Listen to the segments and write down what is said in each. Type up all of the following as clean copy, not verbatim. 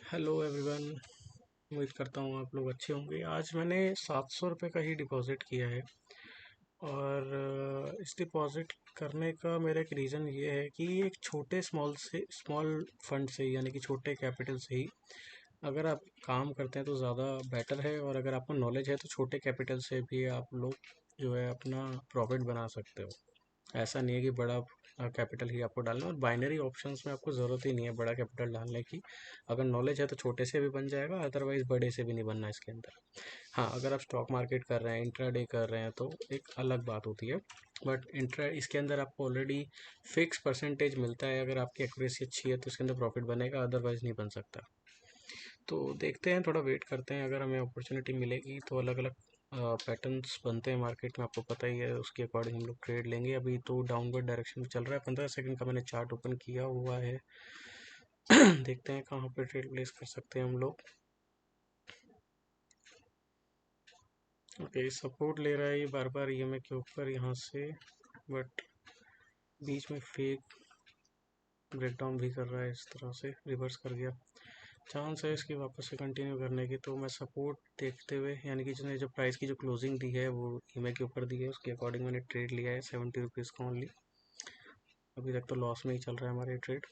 Hello everyone. उम्मीद करता हूँ आप लोग अच्छे होंगे। आज मैंने 700 रुपये का ही डिपॉज़िट किया है और इस डिपॉज़िट करने का मेरा एक रीज़न ये है कि एक छोटे स्मॉल फंड से यानी कि छोटे कैपिटल से ही अगर आप काम करते हैं तो ज़्यादा बेटर है। और अगर आपको नॉलेज है तो छोटे कैपिटल से भी आप लोग जो है अपना प्रॉफिट बना सकते हो। ऐसा नहीं है कि बड़ा कैपिटल ही आपको डालना है, और बाइनरी ऑप्शंस में आपको ज़रूरत ही नहीं है बड़ा कैपिटल डालने की। अगर नॉलेज है तो छोटे से भी बन जाएगा, अदरवाइज बड़े से भी नहीं बनना इसके अंदर। हाँ, अगर आप स्टॉक मार्केट कर रहे हैं, इंट्राडे कर रहे हैं तो एक अलग बात होती है। बट इंट्रा इसके अंदर आपको ऑलरेडी फिक्स परसेंटेज मिलता है। अगर आपकी एक्यूरेसी अच्छी है तो इसके अंदर प्रॉफिट बनेगा, अदरवाइज नहीं बन सकता। तो देखते हैं, थोड़ा वेट करते हैं। अगर हमें अपॉर्चुनिटी मिलेगी तो अलग अलग पैटर्न्स बनते हैं मार्केट में, आपको पता ही है। उसके अकॉर्डिंग हम लोग ट्रेड लेंगे। अभी तो डाउनवर्ड डायरेक्शन में चल रहा है। 15 सेकंड का मैंने चार्ट ओपन किया हुआ है। देखते हैं कहाँ पे ट्रेड प्लेस कर सकते हैं हम लोग। ओके, सपोर्ट ले रहा है ये बार बार ईएमए के ऊपर यहाँ से, बट बीच में फेक ब्रेकडाउन भी कर रहा है। इस तरह से रिवर्स कर गया। चांस है इसकी वापस से कंटिन्यू करने की। तो मैं सपोर्ट देखते हुए, यानी कि जिसने जो प्राइस की जो क्लोजिंग दी है वो ईएमए के ऊपर दी है, उसके अकॉर्डिंग मैंने ट्रेड लिया है 70 रुपीज़ का ओनली। अभी तक तो लॉस में ही चल रहा है हमारे ट्रेड।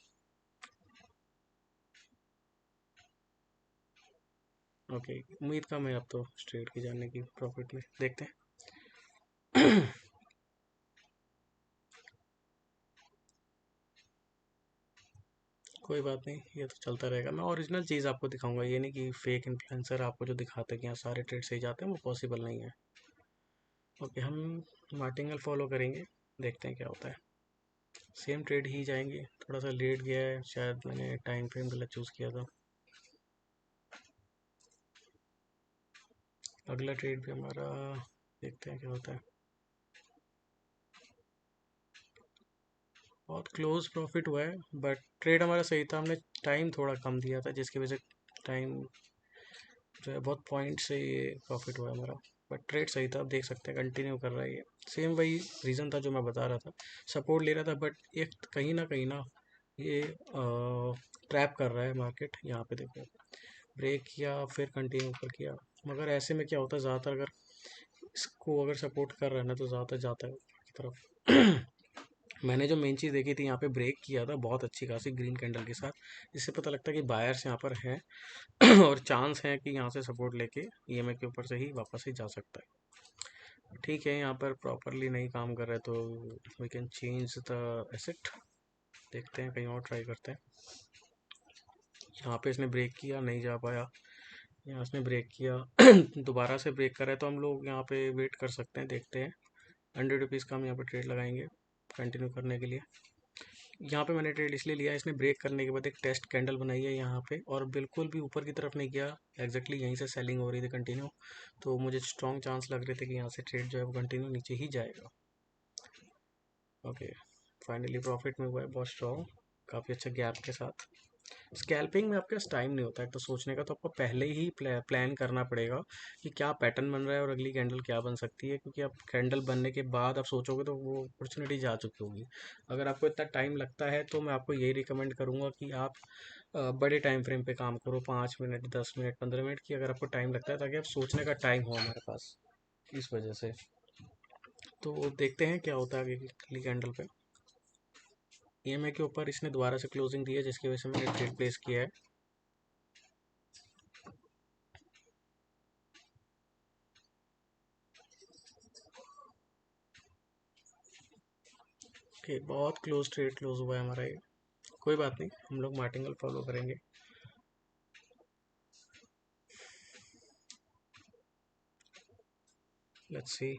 ओके, उम्मीद कम है अब तो इस ट्रेड की जाने की प्रॉफिट में। देखते हैं। कोई बात नहीं, ये तो चलता रहेगा। मैं ओरिजिनल चीज़ आपको दिखाऊंगा, ये नहीं कि फेक इन्फ्लुएंसर आपको जो दिखाते हैं कि यहाँ सारे ट्रेड सही जाते हैं, वो पॉसिबल नहीं है। ओके, हम मार्टिंगल फॉलो करेंगे, देखते हैं क्या होता है। सेम ट्रेड ही जाएंगे। थोड़ा सा लेट गया है, शायद मैंने टाइम फ्रेम गलत चूज़ किया था। अगला ट्रेड भी हमारा, देखते हैं क्या होता है। बहुत क्लोज प्रॉफिट हुआ है, बट ट्रेड हमारा सही था। हमने टाइम थोड़ा कम दिया था, जिसकी वजह से टाइम जो है बहुत पॉइंट से ये प्रॉफिट हुआ है हमारा। बट ट्रेड सही था, आप देख सकते हैं कंटिन्यू कर रहा है ये। सेम वही रीज़न था जो मैं बता रहा था। सपोर्ट ले रहा था, बट एक कहीं ना ये ट्रैप कर रहा है मार्केट। यहाँ पे देखो, ब्रेक किया फिर कंटिन्यू ऊपर किया। मगर ऐसे में क्या होता है, ज़्यादातर अगर इसको अगर सपोर्ट कर रहा है ना तो ज़्यादातर जाता है ऊपर की तरफ। मैंने जो मेन चीज़ देखी थी, यहाँ पे ब्रेक किया था बहुत अच्छी खासी ग्रीन कैंडल के साथ। इससे पता लगता है कि बायर्स यहाँ पर हैं। और चांस है कि यहाँ से सपोर्ट लेके ईएमए के ऊपर से ही वापस ही जा सकता है। ठीक है, यहाँ पर प्रॉपरली नहीं काम कर रहा है तो we can change the asset. देखते हैं, कहीं और ट्राई करते हैं। यहाँ पे इसने ब्रेक किया, नहीं जा पाया। यहाँ इसने ब्रेक किया, दोबारा से ब्रेक करा है, तो हम लोग यहाँ पे वेट कर सकते हैं। देखते हैं, 100 रुपीज़ का हम यहाँ पे ट्रेड लगाएंगे कंटिन्यू करने के लिए। यहाँ पे मैंने ट्रेड इसलिए लिया, इसने ब्रेक करने के बाद एक टेस्ट कैंडल बनाई है यहाँ पे, और बिल्कुल भी ऊपर की तरफ नहीं गया। एग्जैक्टली यहीं से सेलिंग हो रही थी कंटिन्यू। तो मुझे स्ट्रॉन्ग चांस लग रहे थे कि यहाँ से ट्रेड जो है वो कंटिन्यू नीचे ही जाएगा। ओके, फाइनली प्रॉफिट में हुआ है बहुत स्ट्रॉन्ग, काफ़ी अच्छा गैप के साथ। स्कैल्पिंग में आपके पास टाइम नहीं होता है तो सोचने का, तो आपको पहले ही प्लान करना पड़ेगा कि क्या पैटर्न बन रहा है और अगली कैंडल क्या बन सकती है। क्योंकि आप कैंडल बनने के बाद आप सोचोगे तो वो अपॉर्चुनिटी जा चुकी होगी। अगर आपको इतना टाइम लगता है तो मैं आपको यही रिकमेंड करूँगा कि आप बड़े टाइम फ्रेम पे काम करो, 5 मिनट 10 मिनट 15 मिनट की अगर आपको टाइम लगता है, ताकि आप सोचने का टाइम हो हमारे पास, इस वजह से। तो देखते हैं क्या होता है आगे अगली कैंडल पे। ईएमए के ऊपर इसने दोबारा से क्लोजिंग दी है, जिसकी वजह से मैंने ट्रेड प्लेस किया है। ओके, बहुत क्लोज ट्रेड क्लोज हुआ है हमारा ये। कोई बात नहीं, हम लोग मार्टिंगल फॉलो करेंगे। Let's see.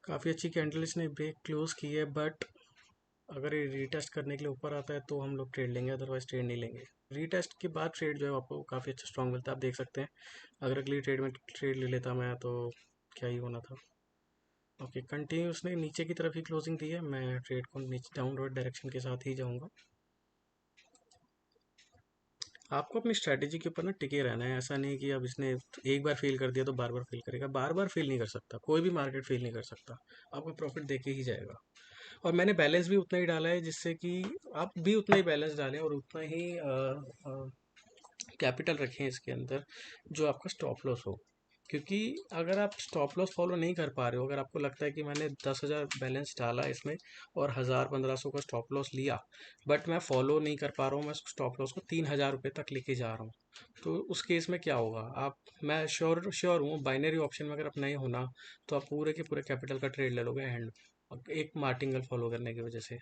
काफ़ी अच्छी कैंडल इसने ब्रेक क्लोज की है, बट अगर ये रीटेस्ट करने के लिए ऊपर आता है तो हम लोग ट्रेड लेंगे, अदरवाइज ट्रेड नहीं लेंगे। रीटेस्ट के बाद ट्रेड जो है आपको काफ़ी अच्छा स्ट्रॉन्ग मिलता है, आप देख सकते हैं। अगर अगली ट्रेड में ट्रेड ले लेता मैं तो क्या ही होना था। ओके, कंटिन्यू उसने नीचे की तरफ ही क्लोजिंग दी है। मैं ट्रेड को नीचे डाउनवर्ड डायरेक्शन के साथ ही जाऊंगा। आपको अपनी स्ट्रैटेजी के ऊपर ना टिके रहना है। ऐसा नहीं कि अब इसने एक बार फेल कर दिया तो बार बार फेल करेगा। बार बार फेल नहीं कर सकता, कोई भी मार्केट फेल नहीं कर सकता। आपका प्रॉफिट देके ही जाएगा। और मैंने बैलेंस भी उतना ही डाला है, जिससे कि आप भी उतना ही बैलेंस डालें और उतना ही कैपिटल रखें इसके अंदर, जो आपका स्टॉप लॉस हो। क्योंकि अगर आप स्टॉप लॉस फॉलो नहीं कर पा रहे हो, अगर आपको लगता है कि मैंने 10,000 बैलेंस डाला इसमें और 1,000-1,500 का स्टॉप लॉस लिया, बट मैं फॉलो नहीं कर पा रहा हूँ, मैं स्टॉप लॉस को 3,000 रुपये तक लेके जा रहा हूँ, तो उस केस में क्या होगा? आप, मैं श्योर श्योर हूँ बाइनरी ऑप्शन में अगर अपना ही होना, तो आप पूरे के पूरे कैपिटल का ट्रेड ले लोगे हैंड, एक मार्टिंगल फॉलो करने की वजह से।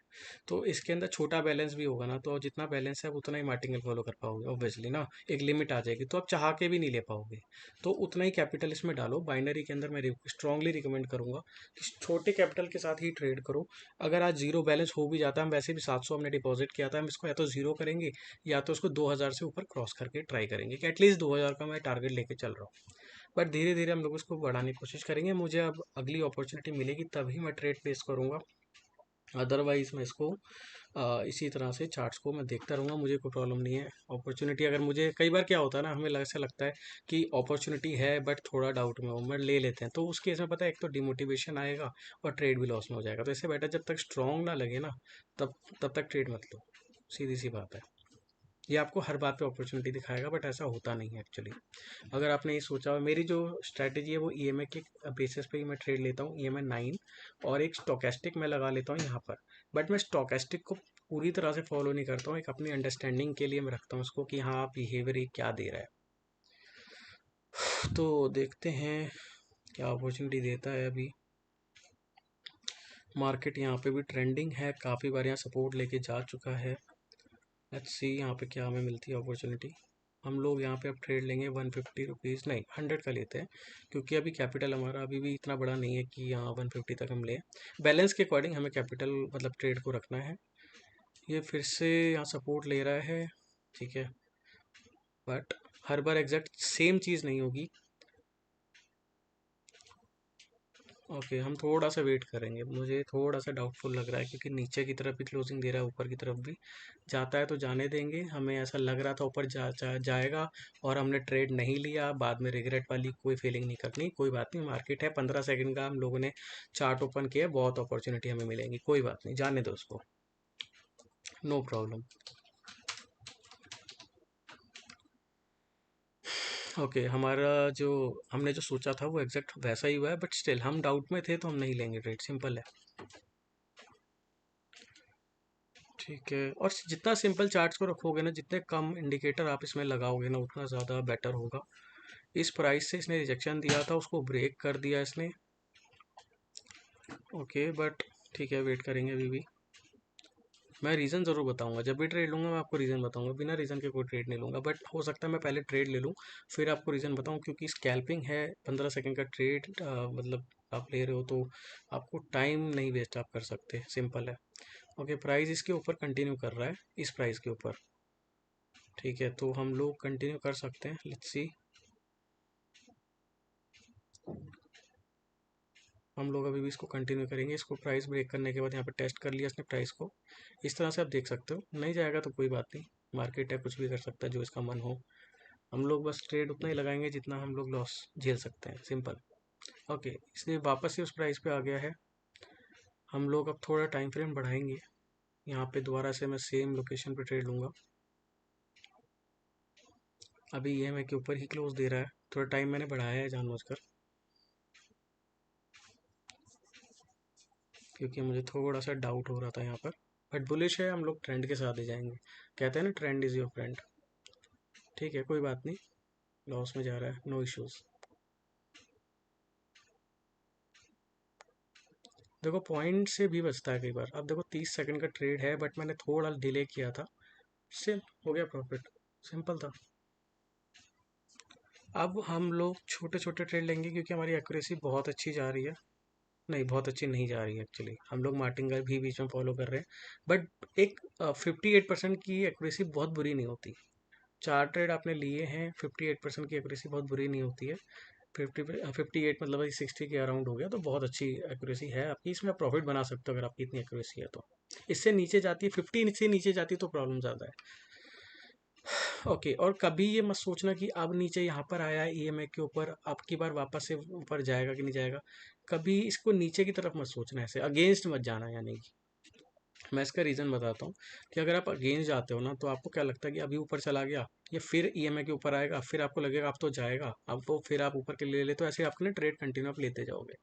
तो इसके अंदर छोटा बैलेंस भी होगा ना, तो जितना बैलेंस है आप उतना ही मार्टिंगल फॉलो कर पाओगे ऑब्वियसली ना। एक लिमिट आ जाएगी तो आप चाह के भी नहीं ले पाओगे। तो उतना ही कैपिटल इसमें डालो। बाइनरी के अंदर मैं स्ट्रांगली रिकमेंड करूंगा कि छोटे कैपिटल के साथ ही ट्रेड करो। अगर आज जीरो बैलेंस हो भी जाता है, हम वैसे भी 700 हमने डिपॉजिट किया था, हम इसको या तो जीरो करेंगे या तो इसको 2,000 से ऊपर क्रॉस करके ट्राई करेंगे कि एटलीस्ट 2,000 का मैं टारगेट लेके चल रहा हूँ। बट धीरे धीरे हम लोग इसको बढ़ाने की कोशिश करेंगे। मुझे अब अगली अपॉर्चुनिटी मिलेगी तभी मैं ट्रेड प्लेस करूंगा, अदरवाइज मैं इसको इसी तरह से चार्ट्स को मैं देखता रहूँगा, मुझे कोई प्रॉब्लम नहीं है। अपॉर्चुनिटी अगर मुझे, कई बार क्या होता है ना, हमें ऐसा लगता है कि अपॉर्चुनिटी है बट थोड़ा डाउट में हो, मैं ले लेते हैं, तो उस केस में पता है एक तो डिमोटिवेशन आएगा और ट्रेड भी लॉस में हो जाएगा। तो इससे बेटर जब तक स्ट्रांग ना लगे ना, तब तक ट्रेड मत लो, सीधी सी बात है। ये आपको हर बात पे अपॉर्चुनिटी दिखाएगा बट ऐसा होता नहीं है एक्चुअली। अगर आपने ये सोचा हो, मेरी जो स्ट्रैटेजी है वो ईएमए के बेसिस पे ही मैं ट्रेड लेता हूँ, ईएमए 9, और एक स्टोकेस्टिक मैं लगा लेता हूँ यहाँ पर। बट मैं स्टोकेस्टिक को पूरी तरह से फॉलो नहीं करता हूँ, एक अपनी अंडरस्टैंडिंग के लिए मैं रखता हूँ उसको कि हाँ बिहेवियर ये क्या दे रहा है। तो देखते हैं क्या अपॉर्चुनिटी देता है। अभी मार्केट यहाँ पे भी ट्रेंडिंग है, काफ़ी बार यहाँ सपोर्ट लेके जा चुका है। लेट्स सी यहाँ पे क्या हमें मिलती है अपॉर्चुनिटी। हम लोग यहाँ पे अब ट्रेड लेंगे 150 रुपीज़, नहीं 100 का लेते हैं, क्योंकि अभी कैपिटल हमारा अभी भी इतना बड़ा नहीं है कि यहाँ 150 तक हम लें। बैलेंस के अकॉर्डिंग हमें कैपिटल मतलब ट्रेड को रखना है। ये फिर से यहाँ सपोर्ट ले रहा है, ठीक है, बट हर बार एग्जैक्ट सेम चीज़ नहीं होगी। ओके, हम थोड़ा सा वेट करेंगे, मुझे थोड़ा सा डाउटफुल लग रहा है क्योंकि नीचे की तरफ भी क्लोजिंग दे रहा है, ऊपर की तरफ भी जाता है तो जाने देंगे। हमें ऐसा लग रहा था ऊपर जाएगा और हमने ट्रेड नहीं लिया, बाद में रिग्रेट वाली कोई फीलिंग नहीं करनी, कोई बात नहीं। मार्केट है, 15 सेकंड का हम लोगों ने चार्ट ओपन किया, बहुत अपॉर्चुनिटी हमें मिलेंगी, कोई बात नहीं, जाने दो उसको, नो प्रॉब्लम। ओके, हमारा जो हमने जो सोचा था वो एग्जैक्ट वैसा ही हुआ है, बट स्टिल हम डाउट में थे तो हम नहीं लेंगे ट्रेड, सिंपल है। ठीक है, और जितना सिंपल चार्ट्स को रखोगे ना, जितने कम इंडिकेटर आप इसमें लगाओगे ना, उतना ज़्यादा बेटर होगा। इस प्राइस से इसने रिजेक्शन दिया था, उसको ब्रेक कर दिया इसने। ओके, बट ठीक है, वेट करेंगे अभी भी। मैं रीज़न ज़रूर बताऊंगा, जब भी ट्रेड लूंगा मैं आपको रीज़न बताऊंगा, बिना रीज़न के कोई ट्रेड नहीं लूंगा। बट हो सकता है मैं पहले ट्रेड ले लूँ फिर आपको रीज़न बताऊं, क्योंकि स्कैल्पिंग है, 15 सेकंड का ट्रेड, मतलब आप ले रहे हो तो आपको टाइम नहीं वेस्ट आप कर सकते, सिंपल है। ओके, प्राइस इसके ऊपर कंटिन्यू कर रहा है, इस प्राइस के ऊपर, ठीक है, तो हम लोग कंटिन्यू कर सकते हैं। लेट्स सी, हम लोग अभी भी इसको कंटिन्यू करेंगे। इसको प्राइस ब्रेक करने के बाद यहाँ पे टेस्ट कर लिया इसने प्राइस को, इस तरह से आप देख सकते हो। नहीं जाएगा तो कोई बात नहीं, मार्केट है, कुछ भी कर सकता है जो इसका मन हो। हम लोग बस ट्रेड उतना ही लगाएंगे जितना हम लोग लॉस झेल सकते हैं, सिंपल। ओके, इसलिए वापस से उस प्राइस पे आ गया है। हम लोग अब थोड़ा टाइम फ्रेम बढ़ाएंगे, यहाँ पे दोबारा से मैं सेम लोकेशन पे ट्रेड लूँगा। अभी ये मैं के ऊपर ही क्लोज दे रहा है, थोड़ा टाइम मैंने बढ़ाया है जानबूझकर, क्योंकि मुझे थोड़ा सा डाउट हो रहा था यहाँ पर। बट बुलिश है, हम लोग ट्रेंड के साथ ही जाएंगे, कहते हैं ना ट्रेंड इज़ योर फ्रेंड। ठीक है, कोई बात नहीं, लॉस में जा रहा है, नो इश्यूज़। देखो पॉइंट से भी बचता है कई बार। अब देखो 30 सेकंड का ट्रेड है बट मैंने थोड़ा डिले किया था, से हो गया प्रॉफिट, सिंपल था। अब हम लोग छोटे छोटे ट्रेड लेंगे क्योंकि हमारी एक्यूरेसी बहुत अच्छी जा रही है, नहीं बहुत अच्छी नहीं जा रही है एक्चुअली, हम लोग मार्टिंगर भी बीच में फॉलो कर रहे हैं। बट एक 58% की एक्यूरेसी बहुत बुरी नहीं होती। चार ट्रेड आपने लिए हैं, 58% की एक्यूरेसी बहुत बुरी नहीं होती है। 58 मतलब 60 के अराउंड हो गया तो बहुत अच्छी एक्यूरेसी है आपकी, इसमें आप प्रॉफिट बना सकते हो अगर आपकी इतनी एक्यूरेसी है तो। इससे नीचे जाती है, 50 से नीचे जाती है तो प्रॉब्लम ज़्यादा है। ओके, और कभी ये मत सोचना कि अब नीचे यहाँ पर आया है ईएमआई के ऊपर, अब की बार वापस से ऊपर जाएगा कि नहीं जाएगा। कभी इसको नीचे की तरफ मत सोचना, ऐसे अगेंस्ट मत जाना। यानी कि मैं इसका रीज़न बताता हूँ कि अगर आप अगेंस्ट जाते हो ना, तो आपको क्या लगता है कि अभी ऊपर चला गया, या फिर ईएमआई के ऊपर आएगा, फिर आपको लगेगा अब तो जाएगा, अब तो फिर आप ऊपर के ले ले, तो ऐसे आपने ट्रेड कंटिन्यू आप लेते जाओगे।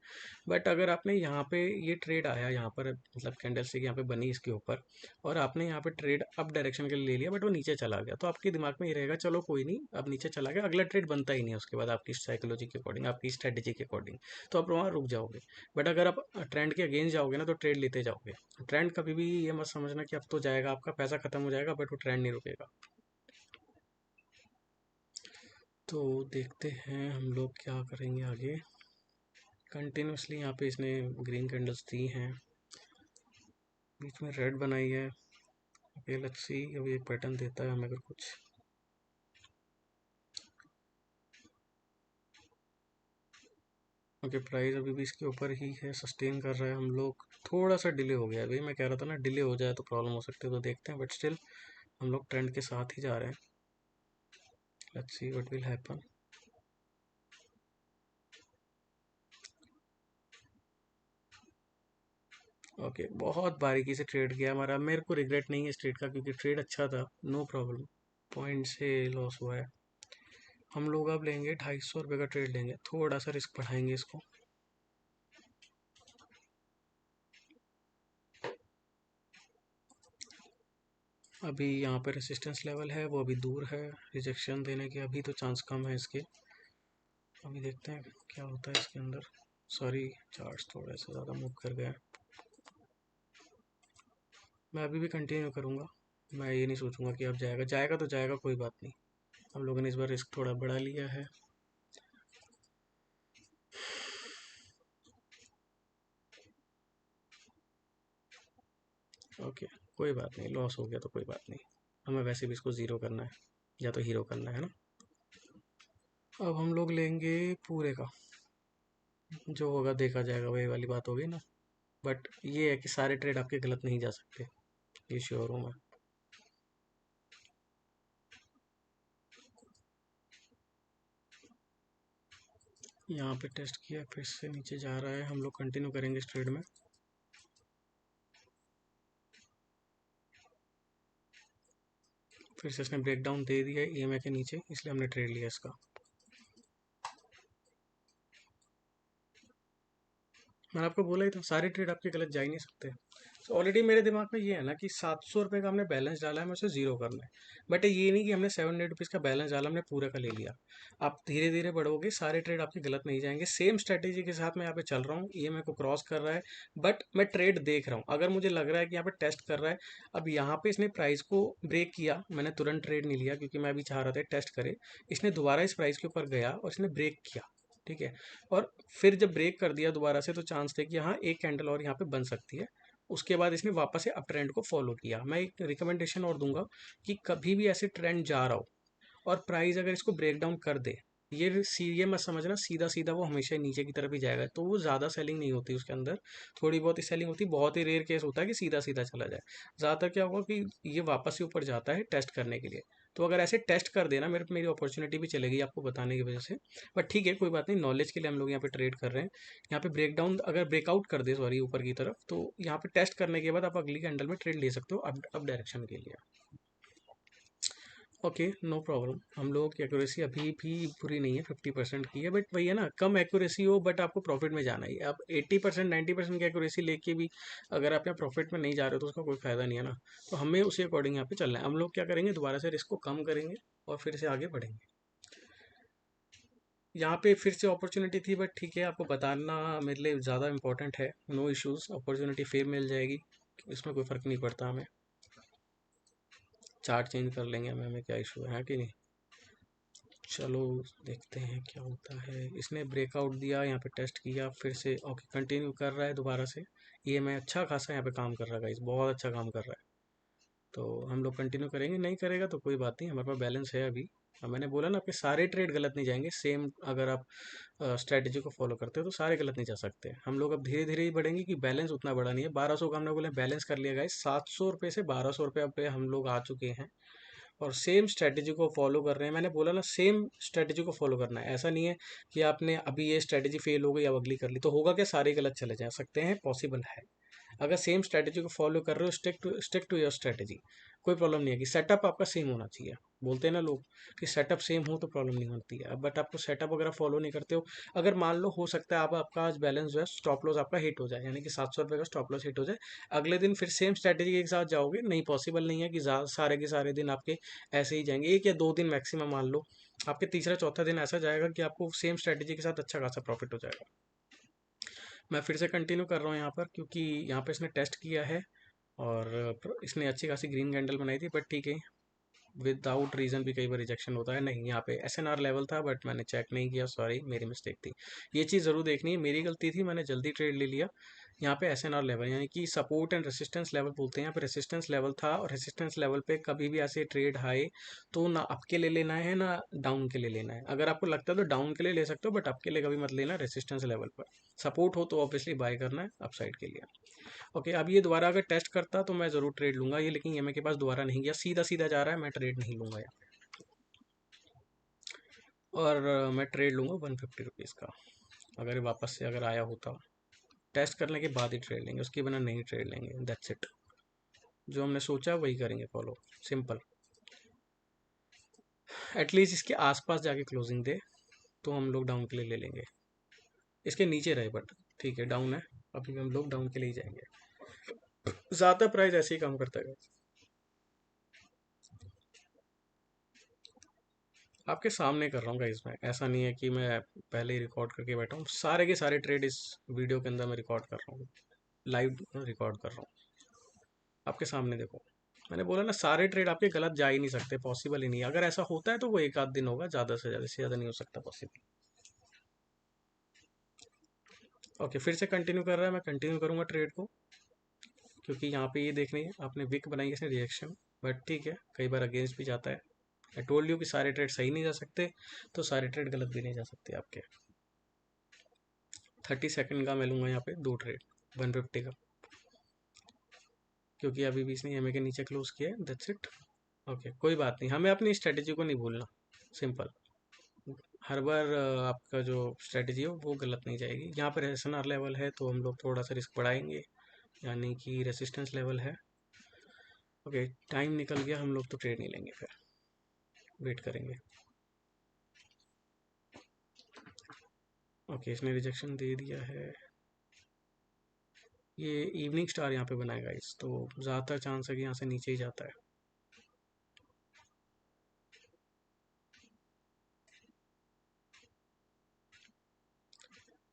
बट अगर आपने यहाँ पे ये ट्रेड आया यहाँ पर, मतलब कैंडल स्टिक यहाँ पे बनी इसके ऊपर, और आपने यहाँ पे ट्रेड अप डायरेक्शन के लिए ले लिया, बट वो नीचे चला गया, तो आपके दिमाग में ये रहेगा चलो कोई नहीं, अब नीचे चला गया, अगला ट्रेड बनता ही नहीं है उसके बाद आपकी साइकोलॉजी के अकॉर्डिंग, आपकी स्ट्रेटेजी के अकॉर्डिंग, तो आप वहाँ रुक जाओगे। बट अगर आप ट्रेंड के अगेंस्ट जाओगे ना, तो ट्रेड लेते जाओगे। ट्रेंड कभी भी ये मत समझना कि अब तो जाएगा, आपका पैसा खत्म हो जाएगा, बट वो ट्रेंड नहीं रुकेगा। तो देखते हैं हम लोग क्या करेंगे आगे। कंटिन्यूसली यहाँ पे इसने ग्रीन कैंडल्स दी हैं, बीच में रेड बनाई है। ओके लेट्स सी अभी एक पैटर्न देता है हमें अगर कुछ। ओके प्राइस अभी भी इसके ऊपर ही है, सस्टेन कर रहा है। हम लोग थोड़ा सा डिले हो गया, अभी मैं कह रहा था ना डिले हो जाए तो प्रॉब्लम हो सकती है, तो देखते हैं, बट स्टिल हम लोग ट्रेंड के साथ ही जा रहे हैं। Let's see what will happen. Okay बहुत बारीकी से ट्रेड किया हमारा, मेरे को रिग्रेट नहीं है इस ट्रेड का, क्योंकि ट्रेड अच्छा था, नो प्रॉब्लम। पॉइंट से लॉस हुआ है। हम लोग अब लेंगे 250 रुपये का ट्रेड लेंगे, थोड़ा सा रिस्क बढ़ाएंगे इसको। अभी यहाँ पे रेसिस्टेंस लेवल है वो अभी दूर है, रिजेक्शन देने के अभी तो चांस कम है इसके। अभी देखते हैं क्या होता है इसके अंदर। सॉरी चार्ट्स थोड़ा सा ज़्यादा मूव कर गया है। मैं अभी भी कंटिन्यू करूँगा, मैं ये नहीं सोचूंगा कि अब जाएगा, जाएगा तो जाएगा, कोई बात नहीं। हम लोगों ने इस बार रिस्क थोड़ा बढ़ा लिया है। ओके कोई बात नहीं, लॉस हो गया तो कोई बात नहीं, हमें वैसे भी इसको ज़ीरो करना है या तो हीरो करना है ना। अब हम लोग लेंगे पूरे का, जो होगा देखा जाएगा, वही वाली बात होगी ना। बट ये है कि सारे ट्रेड आपके गलत नहीं जा सकते, ये श्योर हूँ मैं। यहाँ पे टेस्ट किया, फिर से नीचे जा रहा है, हम लोग कंटिन्यू करेंगे इस ट्रेड में। फिर से इसने ब्रेकडाउन दे दिया ईएमआई के नीचे, इसलिए हमने ट्रेड लिया इसका। मैंने आपको बोला ही था सारे ट्रेड आपके गलत जा ही नहीं सकते। तो ऑलरेडी मेरे दिमाग में ये है ना कि 700 रुपये का हमने बैलेंस डाला है, हमें उसे ज़ीरो करना है। बट ये नहीं कि हमने 700 रुपीज़ का बैलेंस डाला, हमने पूरा का ले लिया। आप धीरे धीरे बढ़ोगे, सारे ट्रेड आपके गलत नहीं जाएंगे। सेम स्ट्रेटेजी के साथ मैं यहाँ पे चल रहा हूँ, ये मेरे को क्रॉस कर रहा है, बट मैं ट्रेड देख रहा हूँ। अगर मुझे लग रहा है कि यहाँ पे टेस्ट कर रहा है, अब यहाँ पे इसने प्राइस को ब्रेक किया, मैंने तुरंत ट्रेड नहीं लिया क्योंकि मैं अभी चाह रहा था टेस्ट करे। इसने दोबारा इस प्राइस के ऊपर गया और इसने ब्रेक किया, ठीक है। और फिर जब ब्रेक कर दिया दोबारा से, तो चांस थे कि हाँ एक कैंडल और यहाँ पे बन सकती है। उसके बाद इसने वापस से अप ट्रेंड को फॉलो किया। मैं एक रिकमेंडेशन और दूंगा कि कभी भी ऐसे ट्रेंड जा रहा हो और प्राइस अगर इसको ब्रेक डाउन कर दे, ये मत समझना सीधा सीधा वो हमेशा ही नीचे की तरफ ही जाएगा, तो वो ज़्यादा सेलिंग नहीं होती उसके अंदर, थोड़ी बहुत ही सेलिंग होती है। बहुत ही रेयर केस होता है कि सीधा सीधा चला जाए। ज़्यादातर क्या होगा कि ये वापस ही ऊपर जाता है टेस्ट करने के लिए। तो अगर ऐसे टेस्ट कर देना, मेरी अपॉर्चुनिटी भी चलेगी आपको बताने की वजह से। बट ठीक है कोई बात नहीं, नॉलेज के लिए हम लोग यहाँ पे ट्रेड कर रहे हैं। यहाँ पे ब्रेकडाउन अगर ब्रेकआउट कर दे, सॉरी ऊपर की तरफ, तो यहाँ पे टेस्ट करने के बाद आप अगली कैंडल में ट्रेड ले सकते हो अप डायरेक्शन के लिए। Okay no problem. हम लोगों की एक्यूरेसी अभी भी पूरी नहीं है, 50% की है, बट वही है ना, कम एक्यूरेसी हो बट आपको प्रॉफिट में जाना ही। आप 80% 90% की एक्यूरेसी लेके भी अगर आप यहाँ प्रॉफिट में नहीं जा रहे हो तो उसका कोई फायदा नहीं है ना। तो हमें उसी अकॉर्डिंग यहाँ पे चलना है। हम लोग क्या करेंगे, दोबारा से रिस्क को कम करेंगे और फिर से आगे बढ़ेंगे। यहाँ पे फिर से अपॉर्चुनिटी थी, बट ठीक है आपको बताना मेरे लिए ज़्यादा इंपॉर्टेंट है। नो इश्यूज़, अपॉर्चुनिटी फिर मिल जाएगी, इसमें कोई फ़र्क नहीं पड़ता हमें। चार्ट चेंज कर लेंगे, हमें क्या इशू है कि नहीं। चलो देखते हैं क्या होता है। इसने ब्रेकआउट दिया, यहाँ पे टेस्ट किया, फिर से ओके कंटिन्यू कर रहा है दोबारा से। ये मैं अच्छा खासा यहाँ पे काम कर रहा है गाइस, बहुत अच्छा काम कर रहा है। तो हम लोग कंटिन्यू करेंगे, नहीं करेगा तो कोई बात नहीं, हमारे पास बैलेंस है अभी। मैंने बोला ना आपके सारे ट्रेड गलत नहीं जाएंगे। सेम अगर आप स्ट्रेटजी को फॉलो करते हो तो सारे गलत नहीं जा सकते। हम लोग अब धीरे धीरे ही बढ़ेंगे कि बैलेंस उतना बड़ा नहीं है। 1200 का हमने बोले बैलेंस कर लिया गाइस, 700 रुपये से 1200 रुपये पे हम लोग आ चुके हैं। और सेम स्ट्रेटेजी को फॉलो कर रहे हैं, मैंने बोला ना सेम स्ट्रेटेजी को फॉलो करना है। ऐसा नहीं है कि आपने अभी ये स्ट्रेटेजी फेल हो गई अब अगली कर ली तो होगा क्या, सारे गलत चले जा सकते हैं, पॉसिबल है। अगर सेम स्ट्रेटेजी को फॉलो कर रहे हो, स्टिक टू योर स्ट्रेटेजी, कोई प्रॉब्लम नहीं है कि सेटअप आपका सेम होना चाहिए। बोलते हैं ना लोग कि सेटअप सेम हो तो प्रॉब्लम नहीं होती है, बट आपको सेटअप वगैरह फॉलो नहीं करते हो। अगर मान लो हो सकता है आपका आज बैलेंस जो है स्टॉप लॉस आपका हिट हो जाए, यानी कि 700 रुपये का स्टॉप लॉस हिट हो जाए, अगले दिन फिर सेम स्ट्रेटेजी के साथ जाओगे, नहीं, पॉसिबल नहीं है कि सारे के सारे दिन आपके ऐसे ही जाएंगे। 1 या 2 दिन मैक्सिमम मान लो, आपके तीसरा चौथा दिन ऐसा जाएगा कि आपको सेम स्ट्रेटेजी के साथ अच्छा खासा प्रॉफिट हो जाएगा। मैं फिर से कंटिन्यू कर रहा हूँ यहाँ पर, क्योंकि यहाँ पे इसने टेस्ट किया है और इसने अच्छी खासी ग्रीन कैंडल बनाई थी, बट ठीक है, विदाउट रीज़न भी कई बार रिजेक्शन होता है। नहीं, यहाँ पे SNR लेवल था बट मैंने चेक नहीं किया, सॉरी, मेरी मिस्टेक थी। ये चीज़ ज़रूर देखनी है, मेरी गलती थी, मैंने जल्दी ट्रेड ले लिया। यहाँ पे SNR लेवल यानी कि सपोर्ट एंड रेसिस्टेंस लेवल बोलते हैं, यहाँ पे रेसिस्टेंस लेवल था, और रेसिस्टेंस लेवल पे कभी भी ऐसे ट्रेड हाई तो ना अप के लिए लेना है ना डाउन के लिए लेना है। अगर आपको लगता है तो डाउन के लिए ले सकते हो, बट अप के लिए कभी मत लेना। रेसिस्टेंस लेवल पर सपोर्ट हो तो ऑब्वियसली बाय करना है अपसाइड के लिए। ओके, अब ये दोबारा अगर टेस्ट करता तो मैं ज़रूर ट्रेड लूंगा ये, लेकिन ये मेरे के पास दोबारा नहीं गया, सीधा सीधा जा रहा है, मैं ट्रेड नहीं लूंगा यार। और मैं ट्रेड लूंगा 150 रुपीज़ का। अगर वापस से अगर आया होता, टेस्ट करने के बाद ही ट्रेड लेंगे, उसके बिना नहीं ट्रेड लेंगे, दैट्स इट। जो हमने सोचा वही करेंगे फॉलो, सिंपल। एटलीस्ट इसके आसपास जाके क्लोजिंग दे तो हम लोग डाउन के लिए ले लेंगे। इसके नीचे रहे बट ठीक है, डाउन है, अभी हम लोग डाउन के लिए ही जाएंगे। ज़्यादा प्राइस ऐसे ही काम करता है। आपके सामने कर रहा हूँ गाइस, मैं, ऐसा नहीं है कि मैं पहले ही रिकॉर्ड करके बैठा हूँ। सारे के सारे ट्रेड इस वीडियो के अंदर मैं रिकॉर्ड कर रहा हूँ, लाइव रिकॉर्ड कर रहा हूँ, आपके सामने देखो। मैंने बोला ना, सारे ट्रेड आपके गलत जा ही नहीं सकते, पॉसिबल ही नहीं है। अगर ऐसा होता है तो वो एक आध दिन होगा, ज़्यादा से ज़्यादा नहीं हो सकता पॉसिबल। ओके, फिर से कंटिन्यू कर रहा है, मैं कंटिन्यू करूँगा ट्रेड को, क्योंकि यहाँ पे ये देखनी है, आपने विक बनाई है इसने रिएक्शन, बट ठीक है, कई बार अगेंस्ट भी जाता है। आई टोल्ड यू कि सारे ट्रेड सही नहीं जा सकते, तो सारे ट्रेड गलत भी नहीं जा सकते आपके। 30 सेकंड का मैं लूँगा यहाँ पे 2 ट्रेड 150 का, क्योंकि अभी भी इसने एमए के नीचे क्लोज किया है, दैट्स इट। ओके, कोई बात नहीं, हमें अपनी स्ट्रेटेजी को नहीं भूलना, सिंपल। हर बार आपका जो स्ट्रेटेजी है वो गलत नहीं जाएगी। यहाँ पर SNR लेवल है तो हम लोग थोड़ा सा रिस्क बढ़ाएंगे, यानी कि रेसिस्टेंस लेवल है। ओके, टाइम निकल गया, हम लोग तो ट्रेड नहीं लेंगे, फिर वेट करेंगे। ओके, इसने रिजेक्शन दे दिया है। ये इवनिंग स्टार यहाँ पे बनाएगा इस, तो ज़्यादातर चांस है कि यहाँ से नीचे ही जाता है।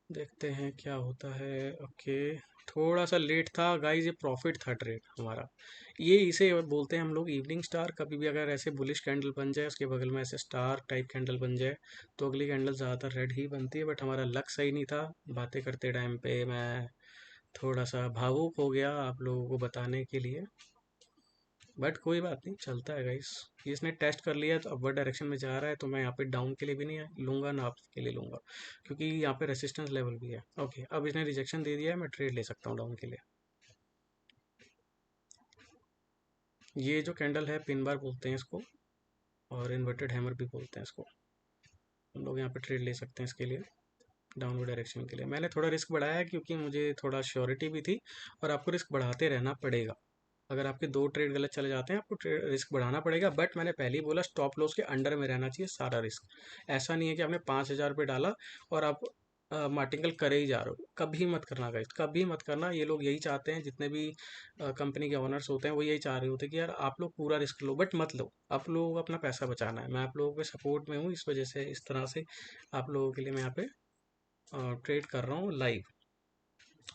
देखते हैं क्या होता है। ओके, थोड़ा सा लेट था गाइस, ये प्रॉफिट था ट्रेड हमारा। ये इसे बोलते हैं हम लोग इवनिंग स्टार। कभी भी अगर ऐसे बुलिश कैंडल बन जाए, उसके बगल में ऐसे स्टार टाइप कैंडल बन जाए, तो अगली कैंडल ज़्यादातर रेड ही बनती है। बट हमारा लक सही नहीं था, बातें करते टाइम पे मैं थोड़ा सा भावुक हो गया आप लोगों को बताने के लिए, बट कोई बात नहीं, चलता है गाइस। इसने टेस्ट कर लिया तो अपवर्ड डायरेक्शन में जा रहा है, तो मैं यहाँ पे डाउन के लिए भी नहीं लूंगा ना अप के लिए लूंगा, क्योंकि यहाँ पे रेसिस्टेंस लेवल भी है। ओके, अब इसने रिजेक्शन दे दिया है, मैं ट्रेड ले सकता हूँ डाउन के लिए। ये जो कैंडल है पिन बार बोलते हैं इसको, और इन्वर्टेड हैमर भी बोलते हैं इसको। हम लोग यहाँ पे ट्रेड ले सकते हैं इसके लिए, डाउनवर्ड डायरेक्शन के लिए। मैंने थोड़ा रिस्क बढ़ाया है क्योंकि मुझे थोड़ा श्योरिटी भी थी, और आपको रिस्क बढ़ाते रहना पड़ेगा। अगर आपके 2 ट्रेड गलत चले जाते हैं, आपको रिस्क बढ़ाना पड़ेगा, बट मैंने पहले ही बोला स्टॉप लॉस के अंडर में रहना चाहिए सारा रिस्क। ऐसा नहीं है कि आपने 5,000 रुपये डाला और आप मार्टिंगल करे ही जा रहे हो, कभी मत करना गाइस, कभी मत करना। ये लोग यही चाहते हैं, जितने भी कंपनी के ओनर्स होते हैं वो यही चाह रहे होते हैं कि यार आप लोग पूरा रिस्क लो, बट मत लो। आप लोगों को अपना पैसा बचाना है, मैं आप लोगों के सपोर्ट में हूँ, इस वजह से इस तरह से आप लोगों के लिए मैं यहाँ पे ट्रेड कर रहा हूँ लाइव।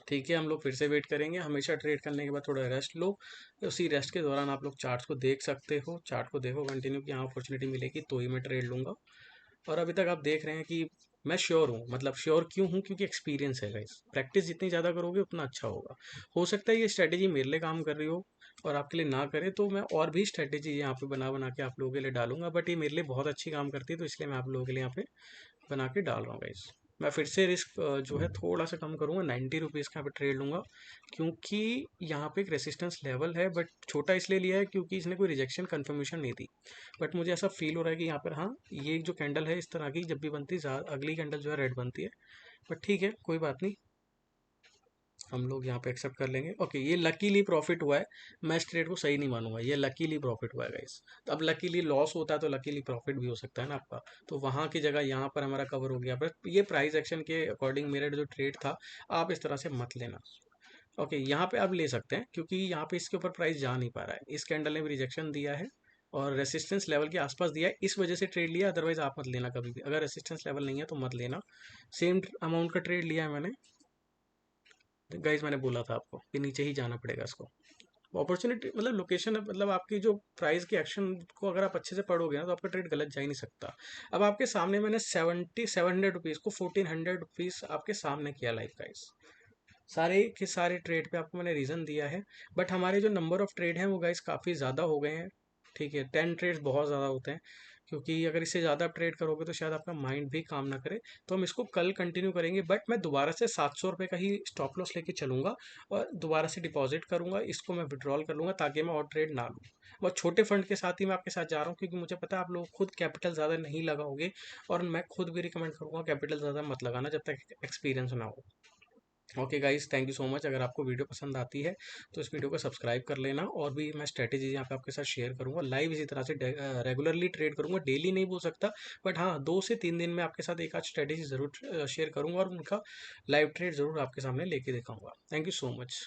ठीक है, हम लोग फिर से वेट करेंगे। हमेशा ट्रेड करने के बाद थोड़ा रेस्ट लो, उसी रेस्ट के दौरान आप लोग चार्ट्स को देख सकते हो, चार्ट को देखो कंटिन्यू कि हाँ अपॉर्चुनिटी मिलेगी तो ही मैं ट्रेड लूंगा। और अभी तक आप देख रहे हैं कि मैं श्योर हूँ। मतलब श्योर क्यों हूँ, क्योंकि एक्सपीरियंस है गाइस। प्रैक्टिस जितनी ज़्यादा करोगे उतना अच्छा होगा। हो सकता है ये स्ट्रैटेजी मेरे लिए काम कर रही हो और आपके लिए ना करे, तो मैं और भी स्ट्रैटेजी यहाँ पे बना बना के आप लोगों के लिए डालूंगा, बट ये मेरे लिए बहुत अच्छी काम करती है, तो इसलिए मैं आप लोगों के लिए यहाँ पे बना के डाल रहा हूँ गाइस। मैं फिर से रिस्क जो है थोड़ा सा कम करूँगा, 90 रुपीज़ का यहाँ पे ट्रेड लूँगा, क्योंकि यहाँ पे एक रेसिस्टेंस लेवल है, बट छोटा इसलिए लिया है क्योंकि इसने कोई रिजेक्शन कंफर्मेशन नहीं दी। बट मुझे ऐसा फील हो रहा है कि यहाँ पर हाँ, ये जो कैंडल है इस तरह की जब भी बनती है, अगली कैंडल जो है रेड बनती है। बट ठीक है, कोई बात नहीं, हम लोग यहाँ पे एक्सेप्ट कर लेंगे। ओके, ये लकीली प्रॉफिट हुआ है, मैं इस ट्रेड को सही नहीं मानूंगा, ये लकीली प्रॉफिट हुआ है गाइस। तो अब लकीली लॉस होता है तो लकीली प्रॉफिट भी हो सकता है ना आपका, तो वहाँ की जगह यहाँ पर हमारा कवर हो गया। बट ये प्राइस एक्शन के अकॉर्डिंग मेरा जो ट्रेड था, आप इस तरह से मत लेना। ओके, यहाँ पे आप ले सकते हैं क्योंकि यहाँ पे इसके ऊपर प्राइस जा नहीं पा रहा है, इस कैंडल ने भी रिजेक्शन दिया है और रेसिस्टेंस लेवल के आसपास दिया है, इस वजह से ट्रेड लिया। अदरवाइज आप मत लेना कभी भी, अगर रेसिस्टेंस लेवल नहीं है तो मत लेना। सेम अमाउंट का ट्रेड लिया है मैंने गाइज, मैंने बोला था आपको कि नीचे ही जाना पड़ेगा इसको। अपॉर्चुनिटी मतलब लोकेशन, मतलब आपकी जो प्राइस के एक्शन को अगर आप अच्छे से पढ़ोगे ना तो आपका ट्रेड गलत जा ही नहीं सकता। अब आपके सामने मैंने 700 रुपीज़ को 1400 रुपीज़ आपके सामने किया लाइव गाइस, सारे के सारे ट्रेड पे आपको मैंने रीज़न दिया है। बट हमारे जो नंबर ऑफ ट्रेड हैं वो गाइस काफ़ी ज़्यादा हो गए हैं, ठीक है, 10 ट्रेड्स बहुत ज़्यादा होते हैं, क्योंकि अगर इससे ज़्यादा आप ट्रेड करोगे तो शायद आपका माइंड भी काम ना करे। तो हम इसको कल कंटिन्यू करेंगे, बट मैं दोबारा से 700 रुपये का ही स्टॉप लॉस लेके चलूँगा और दोबारा से डिपॉजिट करूँगा, इसको मैं विड्रॉल कर लूँगा ताकि मैं और ट्रेड ना लूँ। बहुत छोटे फंड के साथ ही मैं आपके साथ जा रहा हूँ, क्योंकि मुझे पता है आप लोग खुद कैपिटल ज़्यादा नहीं लगाओगे, और मैं खुद भी रिकमेंड करूँगा कैपिटल ज़्यादा मत लगाना जब तक एक्सपीरियंस ना हो। Okay guys, thank you so much. अगर आपको वीडियो पसंद आती है तो इस वीडियो को सब्सक्राइब कर लेना, और भी मैं स्ट्रेटेजी यहाँ पे आपके साथ शेयर करूँगा लाइव, इसी तरह से रेगुलरली ट्रेड करूँगा, डेली नहीं बोल सकता, बट हाँ 2 से 3 दिन में आपके साथ एक आध स्ट्रेटेजी ज़रूर शेयर करूँगा और उनका लाइव ट्रेड ज़रूर आपके सामने लेके दिखाऊंगा। Thank you so much.